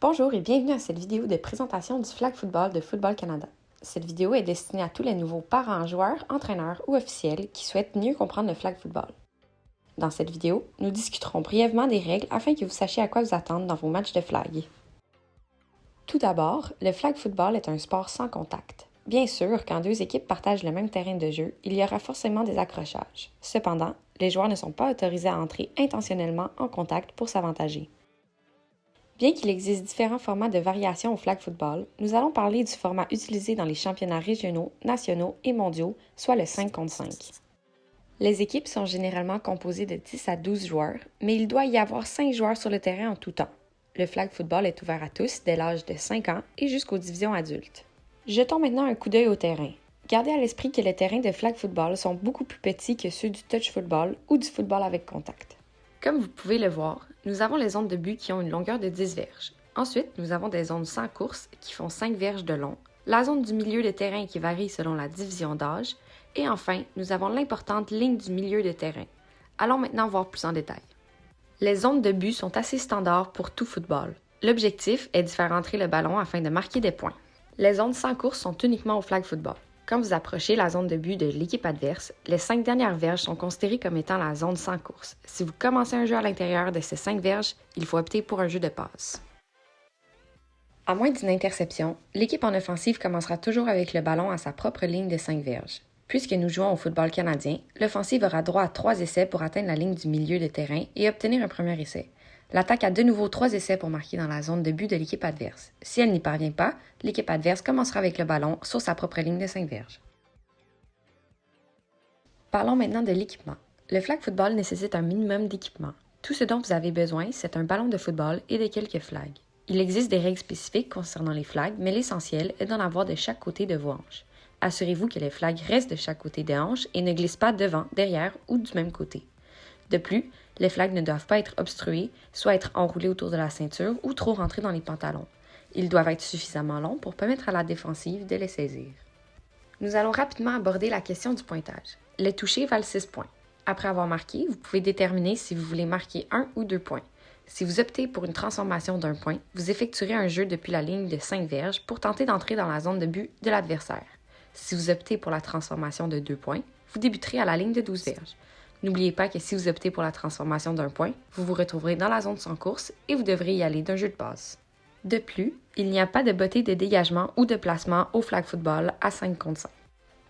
Bonjour et bienvenue à cette vidéo de présentation du flag football de Football Canada. Cette vidéo est destinée à tous les nouveaux parents, joueurs, entraîneurs ou officiels qui souhaitent mieux comprendre le flag football. Dans cette vidéo, nous discuterons brièvement des règles afin que vous sachiez à quoi vous attendre dans vos matchs de flag. Tout d'abord, le flag football est un sport sans contact. Bien sûr, quand deux équipes partagent le même terrain de jeu, il y aura forcément des accrochages. Cependant, les joueurs ne sont pas autorisés à entrer intentionnellement en contact pour s'avantager. Bien qu'il existe différents formats de variation au flag football, nous allons parler du format utilisé dans les championnats régionaux, nationaux et mondiaux, soit le 5 contre 5. Les équipes sont généralement composées de 10 à 12 joueurs, mais il doit y avoir 5 joueurs sur le terrain en tout temps. Le flag football est ouvert à tous dès l'âge de 5 ans et jusqu'aux divisions adultes. Jetons maintenant un coup d'œil au terrain. Gardez à l'esprit que les terrains de flag football sont beaucoup plus petits que ceux du touch football ou du football avec contact. Comme vous pouvez le voir, nous avons les zones de but qui ont une longueur de 10 verges. Ensuite, nous avons des zones sans course qui font 5 verges de long, la zone du milieu de terrain qui varie selon la division d'âge, et enfin, nous avons l'importante ligne du milieu de terrain. Allons maintenant voir plus en détail. Les zones de but sont assez standards pour tout football. L'objectif est d'y faire entrer le ballon afin de marquer des points. Les zones sans course sont uniquement au flag football. Quand vous approchez la zone de but de l'équipe adverse, les 5 dernières verges sont considérées comme étant la zone sans course. Si vous commencez un jeu à l'intérieur de ces 5 verges, il faut opter pour un jeu de passe. À moins d'une interception, l'équipe en offensive commencera toujours avec le ballon à sa propre ligne de 5 verges. Puisque nous jouons au football canadien, l'offensive aura droit à 3 essais pour atteindre la ligne du milieu de terrain et obtenir un premier essai. L'attaque a de nouveau 3 essais pour marquer dans la zone de but de l'équipe adverse. Si elle n'y parvient pas, l'équipe adverse commencera avec le ballon sur sa propre ligne de 5 verges. Parlons maintenant de l'équipement. Le flag football nécessite un minimum d'équipement. Tout ce dont vous avez besoin, c'est un ballon de football et de quelques flags. Il existe des règles spécifiques concernant les flags, mais l'essentiel est d'en avoir de chaque côté de vos hanches. Assurez-vous que les flags restent de chaque côté des hanches et ne glissent pas devant, derrière ou du même côté. De plus, les flags ne doivent pas être obstrués, soit être enroulés autour de la ceinture ou trop rentrés dans les pantalons. Ils doivent être suffisamment longs pour permettre à la défensive de les saisir. Nous allons rapidement aborder la question du pointage. Les touchés valent 6 points. Après avoir marqué, vous pouvez déterminer si vous voulez marquer 1 ou 2 points. Si vous optez pour une transformation d'un point, vous effectuerez un jeu depuis la ligne de 5 verges pour tenter d'entrer dans la zone de but de l'adversaire. Si vous optez pour la transformation de 2 points, vous débuterez à la ligne de 12 verges. N'oubliez pas que si vous optez pour la transformation d'un point, vous vous retrouverez dans la zone sans course et vous devrez y aller d'un jeu de passe. De plus, il n'y a pas de bottée de dégagement ou de placement au flag football à 5 contre 5.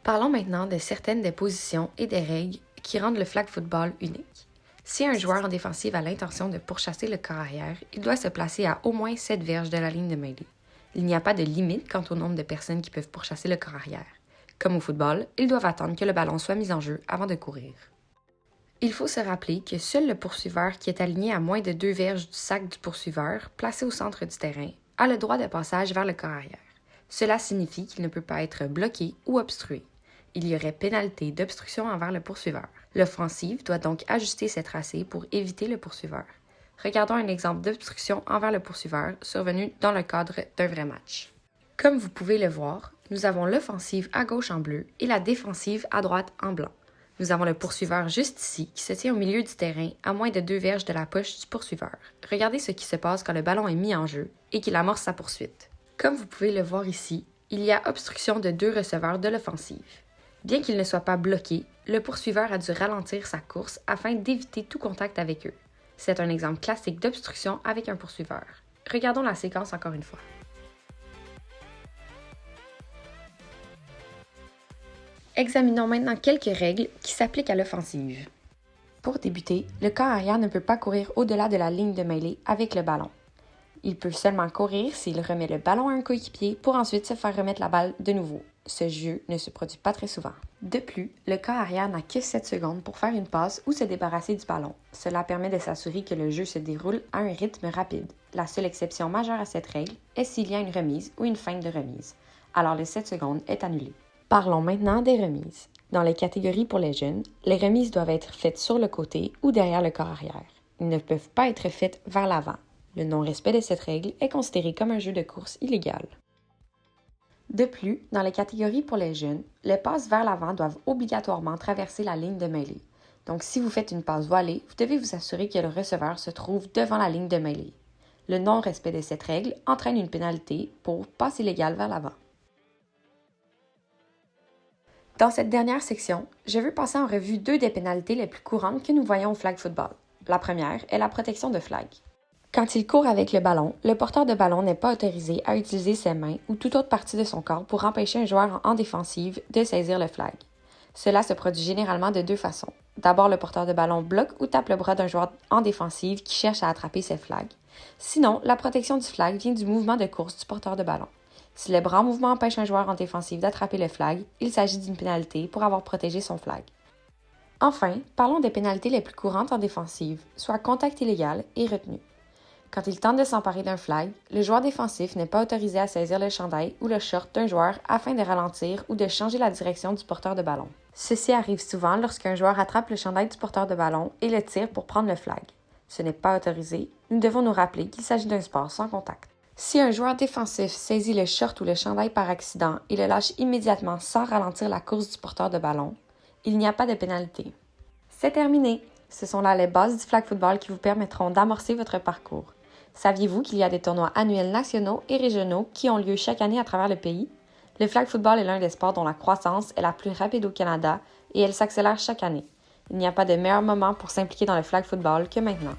Parlons maintenant de certaines des positions et des règles qui rendent le flag football unique. Si un joueur en défensive a l'intention de pourchasser le corps arrière, il doit se placer à au moins 7 verges de la ligne de mêlée. Il n'y a pas de limite quant au nombre de personnes qui peuvent pourchasser le corps arrière. Comme au football, ils doivent attendre que le ballon soit mis en jeu avant de courir. Il faut se rappeler que seul le poursuiveur qui est aligné à moins de 2 verges du sac du poursuiveur, placé au centre du terrain, a le droit de passage vers le corps arrière. Cela signifie qu'il ne peut pas être bloqué ou obstrué. Il y aurait pénalité d'obstruction envers le poursuiveur. L'offensive doit donc ajuster ses tracés pour éviter le poursuiveur. Regardons un exemple d'obstruction envers le poursuiveur survenu dans le cadre d'un vrai match. Comme vous pouvez le voir, nous avons l'offensive à gauche en bleu et la défensive à droite en blanc. Nous avons le poursuiveur juste ici, qui se tient au milieu du terrain, à moins de 2 verges de la poche du poursuiveur. Regardez ce qui se passe quand le ballon est mis en jeu et qu'il amorce sa poursuite. Comme vous pouvez le voir ici, il y a obstruction de 2 receveurs de l'offensive. Bien qu'il ne soit pas bloqué, le poursuiveur a dû ralentir sa course afin d'éviter tout contact avec eux. C'est un exemple classique d'obstruction avec un poursuiveur. Regardons la séquence encore une fois. Examinons maintenant quelques règles qui s'appliquent à l'offensive. Pour débuter, le corps arrière ne peut pas courir au-delà de la ligne de mêlée avec le ballon. Il peut seulement courir s'il remet le ballon à un coéquipier pour ensuite se faire remettre la balle de nouveau. Ce jeu ne se produit pas très souvent. De plus, le corps arrière n'a que 7 secondes pour faire une passe ou se débarrasser du ballon. Cela permet de s'assurer que le jeu se déroule à un rythme rapide. La seule exception majeure à cette règle est s'il y a une remise ou une feinte de remise. Alors le 7 secondes est annulé. Parlons maintenant des remises. Dans les catégories pour les jeunes, les remises doivent être faites sur le côté ou derrière le corps arrière. Ils ne peuvent pas être faites vers l'avant. Le non-respect de cette règle est considéré comme un jeu de course illégal. De plus, dans les catégories pour les jeunes, les passes vers l'avant doivent obligatoirement traverser la ligne de mêlée. Donc si vous faites une passe voilée, vous devez vous assurer que le receveur se trouve devant la ligne de mêlée. Le non-respect de cette règle entraîne une pénalité pour passe illégale vers l'avant. Dans cette dernière section, je veux passer en revue 2 des pénalités les plus courantes que nous voyons au flag football. La première est la protection de flag. Quand il court avec le ballon, le porteur de ballon n'est pas autorisé à utiliser ses mains ou toute autre partie de son corps pour empêcher un joueur en défensive de saisir le flag. Cela se produit généralement de 2 façons. D'abord, le porteur de ballon bloque ou tape le bras d'un joueur en défensive qui cherche à attraper ses flags. Sinon, la protection du flag vient du mouvement de course du porteur de ballon. Si le bras en mouvement empêche un joueur en défensive d'attraper le flag, il s'agit d'une pénalité pour avoir protégé son flag. Enfin, parlons des pénalités les plus courantes en défensive, soit contact illégal et retenue. Quand il tente de s'emparer d'un flag, le joueur défensif n'est pas autorisé à saisir le chandail ou le short d'un joueur afin de ralentir ou de changer la direction du porteur de ballon. Ceci arrive souvent lorsqu'un joueur attrape le chandail du porteur de ballon et le tire pour prendre le flag. Ce n'est pas autorisé, nous devons nous rappeler qu'il s'agit d'un sport sans contact. Si un joueur défensif saisit le short ou le chandail par accident et le lâche immédiatement sans ralentir la course du porteur de ballon, il n'y a pas de pénalité. C'est terminé! Ce sont là les bases du flag football qui vous permettront d'amorcer votre parcours. Saviez-vous qu'il y a des tournois annuels nationaux et régionaux qui ont lieu chaque année à travers le pays? Le flag football est l'un des sports dont la croissance est la plus rapide au Canada et elle s'accélère chaque année. Il n'y a pas de meilleur moment pour s'impliquer dans le flag football que maintenant.